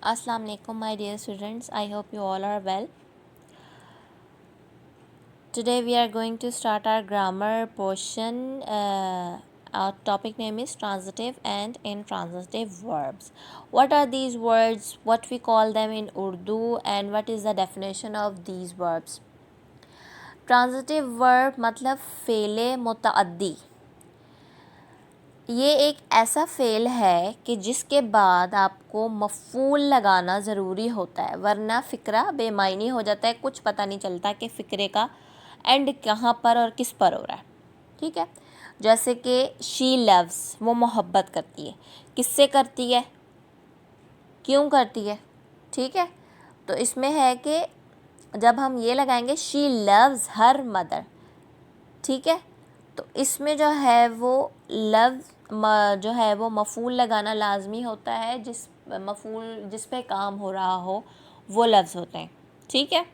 Assalamu alaikum, my dear students. I hope you all are well. Today we are going to start our grammar portion. Our topic name is transitive and intransitive verbs. What are these words? What we call them in Urdu, and what is the definition of these verbs? Transitive verb मतलब फ़ेले मुतअद्दी। ये एक ऐसा fail है कि जिसके बाद आपको मफ़ूल लगाना ज़रूरी होता है, वरना फ़िक्रा बेमायनी हो जाता है, कुछ पता नहीं चलता कि फ़िक्रे का एंड कहाँ पर और किस पर हो रहा है। ठीक है, जैसे कि शी लव्स, वो मोहब्बत करती है। किससे करती है, क्यों करती है? ठीक है, तो इसमें है कि जब हम ये लगाएंगे शी लव्स हर मदर, ठीक है, तो इसमें जो है वो लव जो है वो मफ़ूल लगाना लाजमी होता है, जिस पे काम हो रहा हो वो लफ्ज़ होते हैं। ठीक है,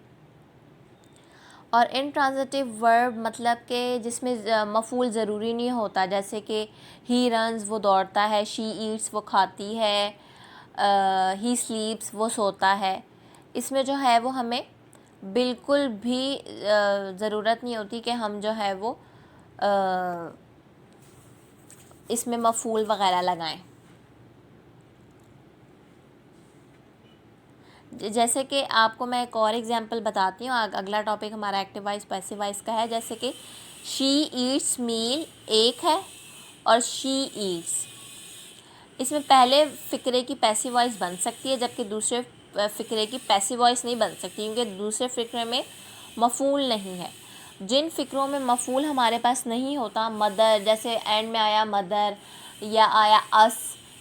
और इंट्रांजिटिव वर्ब मतलब कि जिसमें मफ़ूल ज़रूरी नहीं होता, जैसे कि ही रन्स, वो दौड़ता है, शी ईट्स, वो खाती है, ही स्लीप्स, वो सोता है। इसमें जो है वो हमें बिल्कुल भी ज़रूरत नहीं होती कि हम जो है वो इसमें मफ़ूल वग़ैरह लगाएं। जैसे कि आपको मैं एक और एग्जांपल बताती हूँ। अगला टॉपिक हमारा एक्टिव वॉइस पैसिव वॉइस का है। जैसे कि शी ईट्स मील एक है और शी ईट्स, इसमें पहले फ़िक्रे की पैसिव वॉइस बन सकती है, जबकि दूसरे फ़िक्रे की पैसिव वॉइस नहीं बन सकती, क्योंकि दूसरे फ़िक्रे में मफ़ूल नहीं है। जिन फ़िक्रों में मफ़ूल हमारे पास नहीं होता, मदर, जैसे एंड में आया मदर, या आया अस,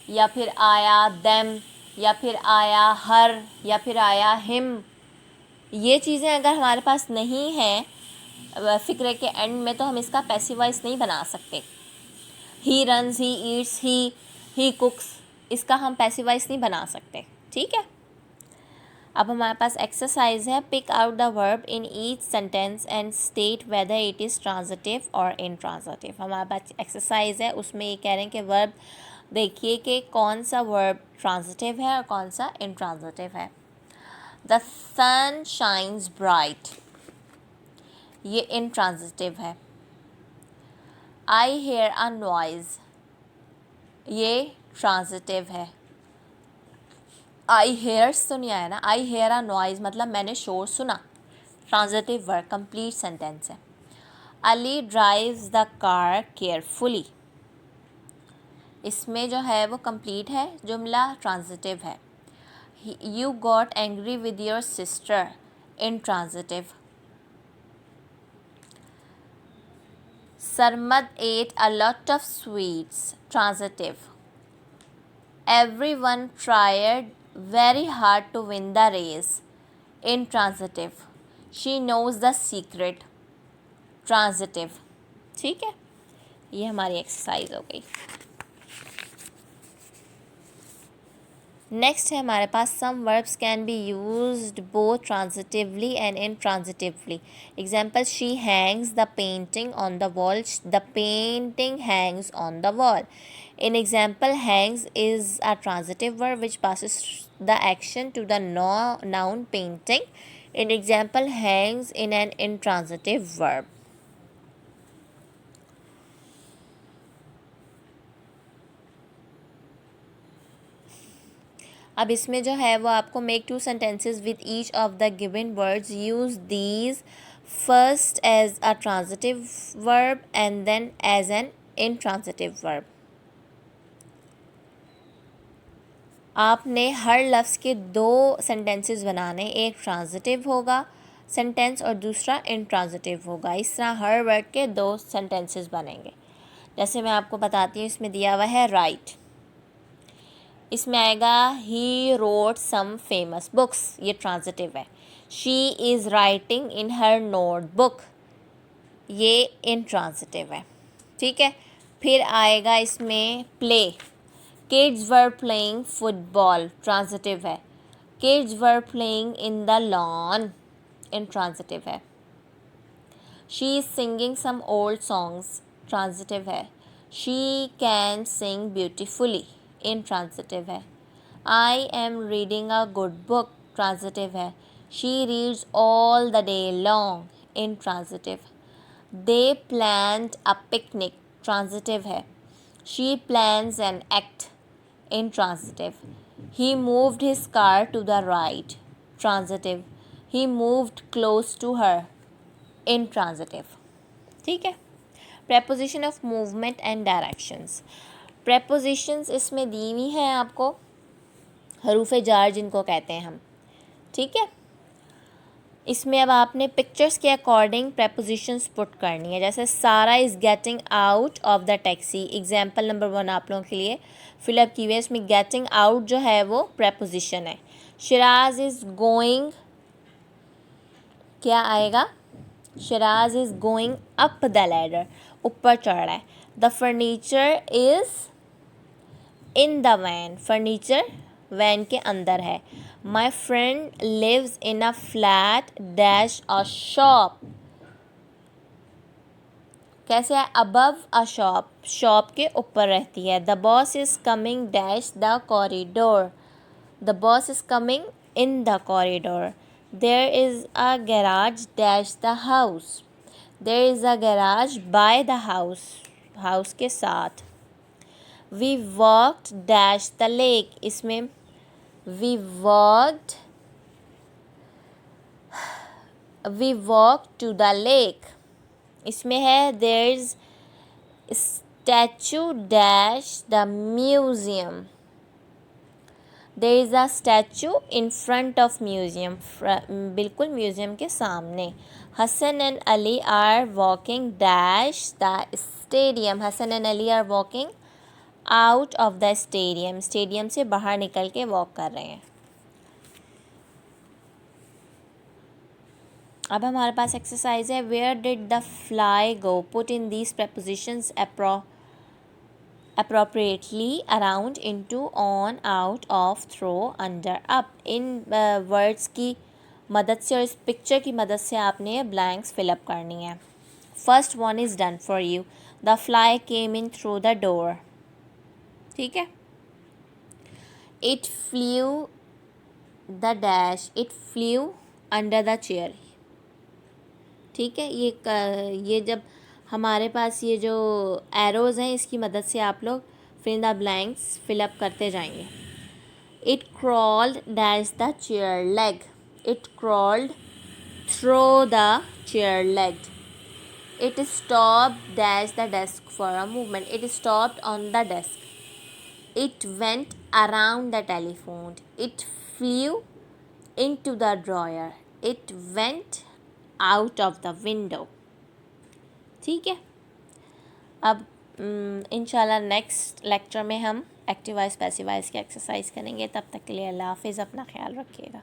या फिर आया देम, या फिर आया हर, या फिर आया हिम, ये चीज़ें अगर हमारे पास नहीं हैं फ़िक्रे के एंड में, तो हम इसका पैसिव वॉइस नहीं बना सकते। ही रन्स, ही ईट्स, ही कुक्स, इसका हम पैसिव वॉइस नहीं बना सकते। ठीक है, अब हमारे पास एक्सरसाइज है। Pick out the verb in each sentence and state whether it is transitive और इनट्रांजिटिव। हमारे पास एक्सरसाइज है, उसमें ये कह रहे हैं कि वर्ब देखिए कि कौन सा वर्ब ट्रांजिटिव है और कौन सा इनट्रांजिटिव है। द सन शाइन्स ब्राइट, ये इनट्रांजिटिव है। आई हेयर अ नॉइज़, ये ट्रांजिटिव है। आई हेयर्स तो नहीं आया ना, आई हेयर अ नॉइज़ मतलब मैंने शोर सुना, ट्रांजिटिव वर्ब, कंप्लीट सेंटेंस है। Ali drives the car carefully, इसमें जो है वो कंप्लीट है, जुमला ट्रांजिटिव है। You got angry with your sister, intransitive. Sarmad ate a lot of sweets, transitive. Everyone tried very hard to win the race, intransitive. She knows the secret, transitive. ठीक है, ये हमारी एक्सरसाइज हो गई। Next है हमारे पास some verbs can be used both transitively and intransitively. Example, she hangs the painting on the wall, the painting hangs on the wall. In example, hangs is a transitive verb which passes the action to the noun painting. In example, hangs in an intransitive verb. अब इसमें जो है वो आपको make two sentences with each of the given words, use these first as a transitive verb and then as an intransitive verb. आपने हर लफ्ज़ के दो सेंटेंसेस बनाने, एक ट्रांजिटिव होगा सेंटेंस और दूसरा इनट्रांजिटिव होगा। इस तरह हर वर्ड के दो सेंटेंसेस बनेंगे। जैसे मैं आपको बताती हूँ, इसमें दिया हुआ है राइट, इसमें आएगा ही रोट सम फेमस बुक्स, ये ट्रांजिटिव है। She is writing in her notebook, ये इनट्रांजिटिव है। ठीक है, फिर आएगा इसमें play, kids were playing football, transitive है। Kids were playing in the lawn, intransitive है। She is singing some old songs, transitive है। She can sing beautifully, intransitive है। I am reading a good book, transitive है. She reads all the day long, intransitive. They planned a picnic, transitive है. She plans an act, intransitive. He moved his car to the right, transitive. He moved close to her, intransitive. ठीक है. preposition of movement and directions. prepositions इसमें दी हुई हैं आपको, हरूफ jar जिनको कहते हैं हम. ठीक है. इसमें अब आपने पिक्चर्स के अकॉर्डिंग prepositions पुट करनी है. जैसे सारा is getting out of the taxi, example number 1 आप लोगों के लिए फिलअप की हुई है. इसमें गेटिंग आउट जो है वो preposition है. शिराज इज़ गोइंग, क्या आएगा? Shiraz is going up the ladder, ऊपर चढ़ रहा है. The furniture is in the van, furniture van के अंदर है. My friend lives in a flat dash a shop, कैसे है? अबव अ शॉप, शॉप के ऊपर रहती है. The boss is coming dash the corridor, the boss is coming in the corridor. There is a garage dash the house, there is a garage by the house, house के साथ. We walked dash the lake, इसमें we walk to the lake, इसमें है there is statue dash the museum, there is a statue in front of museum, बिल्कुल museum के सामने. Hasan and Ali are walking dash the stadium, Hasan and Ali are walking out of the stadium, stadium से बाहर निकल के walk कर रहे हैं. अब हमारे पास एक्सरसाइज है. Where did the fly go, put in these prepositions appropriately around, into, on, out, off, through, under, up. इन वर्ड्स की मदद से और इस पिक्चर की मदद से आपने ब्लैंक्स फिलअप करनी है. First one is done for you. The fly came in through the door. ठीक है. It flew the dash, it flew under the chair. ठीक है. ये जब हमारे पास ये जो एरोज़ हैं इसकी मदद से आप लोग फिल द ब्लैंक्स फिलअप करते जाएंगे. It crawled dash the chair leg, it crawled through the chair leg. It stopped dash the desk for a movement, it stopped on the desk. It went around the telephone. It flew into the drawer. It went out of the window. ठीक है. अब इंशाल्लाह next lecture में हम active voice passive voice की exercise करेंगे. तब तक के लिए अल्लाह हाफिज़, अपना ख्याल रखिएगा.